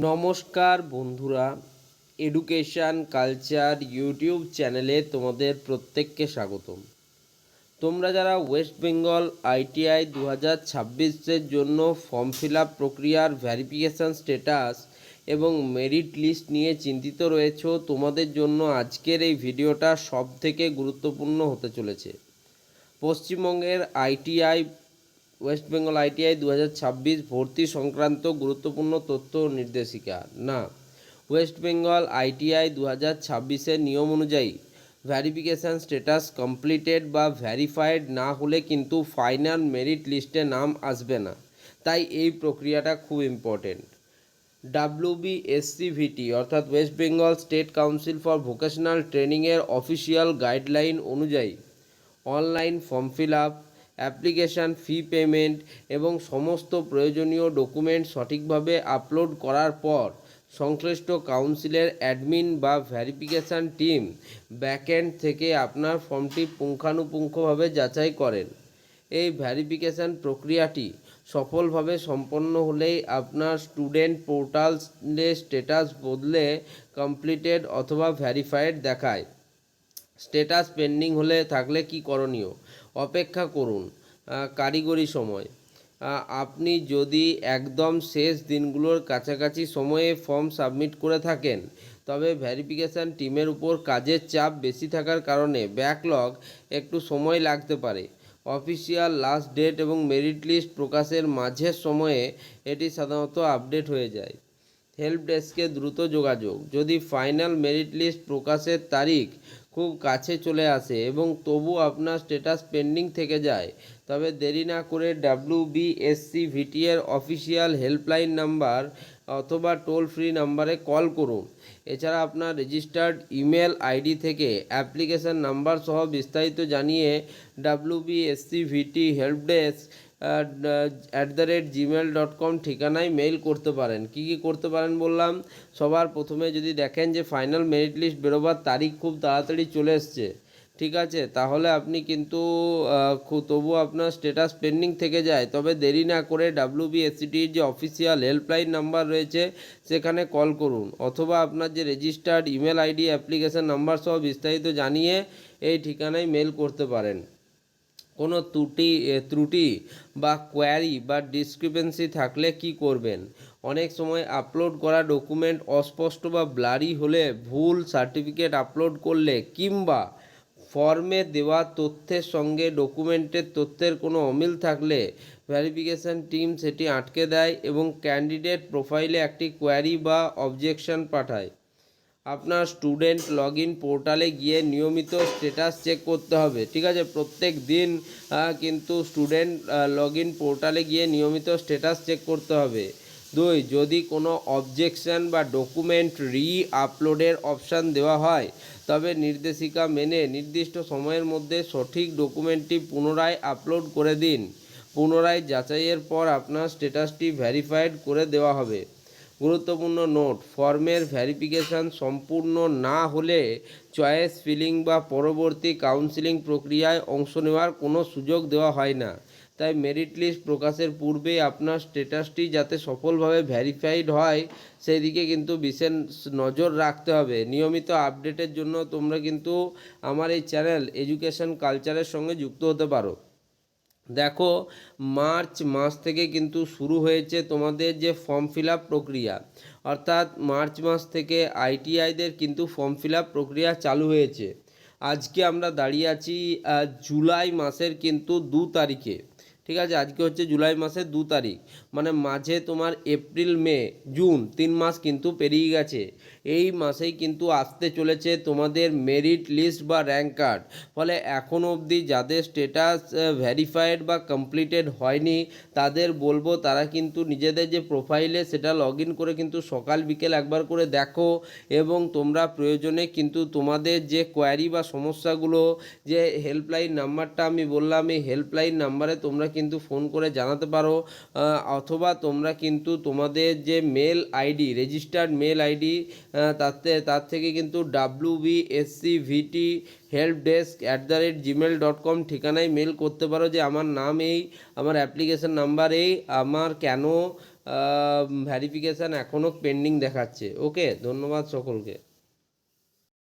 নমস্কার বন্ধুরা, education culture YouTube চ্যানেলে তোমাদের প্রত্যেককে স্বাগতম। তোমরা যারা ওয়েস্ট বেঙ্গল আইটিআই 2026-এর জন্য ফর্ম ফিল আপ প্রক্রিয়ার ভেরিফিকেশান স্ট্যাটাস এবং মেরিট লিস্ট নিয়ে চিন্তিত রয়েছো, তোমাদের জন্য আজকের এই ভিডিওটা সবথেকে গুরুত্বপূর্ণ হতে চলেছে। পশ্চিমবঙ্গের আইটিআই ওয়েস্ট বেঙ্গল আইটিআই 2026 ভর্তি সংক্রান্ত গুরুত্বপূর্ণ তথ্য ও নির্দেশিকা। না, ওয়েস্ট বেঙ্গল আইটিআই 2026-এর নিয়ম অনুযায়ী ভ্যারিফিকেশান স্ট্যাটাস কমপ্লিটেড বা ভ্যারিফাইড না হলে কিন্তু ফাইনাল মেরিট লিস্টে নাম আসবে না। তাই এই প্রক্রিয়াটা খুব ইম্পর্টেন্ট। WBSCVT অর্থাৎ West Bengal state council for vocational ট্রেনিংয়ের অফিসিয়াল গাইডলাইন অনুযায়ী online form fill up, application fee payment এবং সমস্ত প্রয়োজনীয় ডকুমেন্ট সঠিকভাবে আপলোড করার পর সংশ্লিষ্ট কাউন্সিলের অ্যাডমিন বা ভেরিফিকেশান টিম ব্যাকএন্ড থেকে আপনার ফর্মটি পুঙ্খানুপুঙ্খভাবে যাচাই করেন। এই ভেরিফিকেশান প্রক্রিয়াটি সফলভাবে সম্পন্ন হলেই আপনার স্টুডেন্ট পোর্টালে স্ট্যাটাস বদলে কমপ্লিটেড অথবা ভেরিফাইড দেখায়। স্ট্যাটাস পেন্ডিং হলে থাকলে কি করণীয়? অপেক্ষা করুন কারিগরি সময়। আপনি যদি একদম শেষ দিনগুলোর কাছাকাছি সময়ে ফর্ম সাবমিট করে থাকেন, তবে ভেরিফিকেশান টিমের উপর কাজের চাপ বেশি থাকার কারণে ব্যাকলগ একটু সময় লাগতে পারে। অফিসিয়াল লাস্ট ডেট এবং মেরিট লিস্ট প্রকাশের মাঝের সময়ে এটি সাধারণত আপডেট হয়ে যায়। হেল্প ডেস্কে দ্রুত যোগাযোগ। যদি ফাইনাল মেরিট লিস্ট প্রকাশের তারিখ খুব কাছে চলে আসে এবং তবু আপনার স্ট্যাটাস পেন্ডিং থেকে যায়, তবে দেরি না করে WBSCVT এর অফিসিয়াল হেল্পলাইন নাম্বার অথবা টোল ফ্রি নাম্বারে কল করুন। এছাড়া আপনার রেজিস্টার্ড ইমেল আইডি থেকে অ্যাপ্লিকেশান নাম্বার সহ বিস্তারিত জানিয়ে WBSCVT হেল্পডেস্ক @gmail.com ঠিকানায় মেইল করতে পারেন। কি করতে পারেন বললাম? সবার প্রথমে যদি দেখেন যে ফাইনাল মেরিট লিস্ট বেরোবার তারিখ খুব তাড়াতাড়ি চলে এসছে, ঠিক আছে, তাহলে আপনি কিন্তু তবু আপনার স্ট্যাটাস পেন্ডিং থেকে যায়, তবে দেরি না করে WBSCTর যে অফিসিয়াল হেল্পলাইন নাম্বার রয়েছে সেখানে কল করুন, অথবা আপনার যে registered email ID application number সহ বিস্তারিত জানিয়ে এই ঠিকানায় মেল করতে পারেন। কোনো ত্রুটি বা কোয়ারি বা ডিসক্রিপেন্সি থাকলে কি করবেন? অনেক সময় আপলোড করা ডকুমেন্ট অস্পষ্ট বা ব্লারি হলে, ভুল সার্টিফিকেট আপলোড করলে কিংবা ফর্মে দেওয়া তথ্যের সঙ্গে ডকুমেন্টের তথ্যের কোনো অমিল থাকলে ভেরিফিকেশান টিম সেটি আটকে দেয় এবং ক্যান্ডিডেট প্রোফাইলে একটি কোয়ারি বা অবজেকশন পাঠায়। আপনার স্টুডেন্ট লগ ইন পোর্টালে গিয়ে নিয়মিত স্ট্যাটাস চেক করতে হবে, ঠিক আছে? প্রত্যেক দিন কিন্তু স্টুডেন্ট লগ ইন পোর্টালে গিয়ে নিয়মিত স্ট্যাটাস চেক করতে হবে। 2, যদি কোনো অবজেকশন বা ডকুমেন্ট আপলোডের অপশান দেওয়া হয়, তবে নির্দেশিকা মেনে নির্দিষ্ট সময়ের মধ্যে সঠিক ডকুমেন্টটি পুনরায় আপলোড করে দিন। পুনরায় যাচাইয়ের পর আপনার স্ট্যাটাসটি ভেরিফাইড করে দেওয়া হবে। গুরুত্বপূর্ণ নোট: ফর্মের ভেরিফিকেশান সম্পূর্ণ না হলে চয়েস ফিলিং বা পরবর্তী কাউন্সিলিং প্রক্রিয়ায় অংশ নেওয়ার কোনো সুযোগ দেওয়া হয় না। তাই মেরিট লিস্ট প্রকাশের পূর্বে আপনার স্ট্যাটাসটি যাতে সফলভাবে ভেরিফাইড হয় সেই দিকে কিন্তু বিশেষ নজর রাখতে হবে। নিয়মিত আপডেটের জন্য তোমরা কিন্তু আমার এই চ্যানেল এডুকেশন কালচারের সঙ্গে যুক্ত হতে পারো। দেখো, মার্চ মাস থেকে কিন্তু শুরু হয়েছে তোমাদের যে ফর্ম ফিল আপ প্রক্রিয়া, অর্থাৎ মার্চ মাস থেকে আইটিআইদের কিন্তু ফর্ম ফিল আপ প্রক্রিয়া চালু হয়েছে। আজকে আমরা দাঁড়িয়ে আছি জুলাই মাসের কিন্তু 2 তারিখে, ঠিক আছে? আজকে হচ্ছে জুলাই মাসের 2 তারিখ, মানে মাঝে তোমার এপ্রিল মে জুন 3 মাস কিন্তু পেরিয়ে গেছে। এই মাসেই কিন্তু আসতে চলেছে তোমাদের মেরিট লিস্ট বা র্যাঙ্ক কার্ড। ফলে এখনও অবধি যাদের স্ট্যাটাস ভেরিফাইড বা কমপ্লিটেড হয়নি, তাদের বলবো তারা কিন্তু নিজেদের যে প্রোফাইলে সেটা লগ ইন করে কিন্তু সকাল বিকেল একবার করে দেখো, এবং তোমরা প্রয়োজনে কিন্তু তোমাদের যে কোয়ারি বা সমস্যাগুলো, যে হেল্পলাইন নাম্বারটা আমি বললাম, এই হেল্পলাইন নাম্বারে তোমরা কিন্তু ফোন করে জানাতে পারো, অথবা তোমরা কিন্তু তোমাদের যে mail ID, registered mail ID, তার থেকে কিন্তু WBSCVT helpdesk @gmail.com ঠিকানায় মেল করতে পারো যে আমার নাম এই, আমার অ্যাপ্লিকেশান নাম্বার এই, আমার কেন ভ্যারিফিকেশান এখনও পেন্ডিং দেখাচ্ছে। ওকে, ধন্যবাদ সকলকে।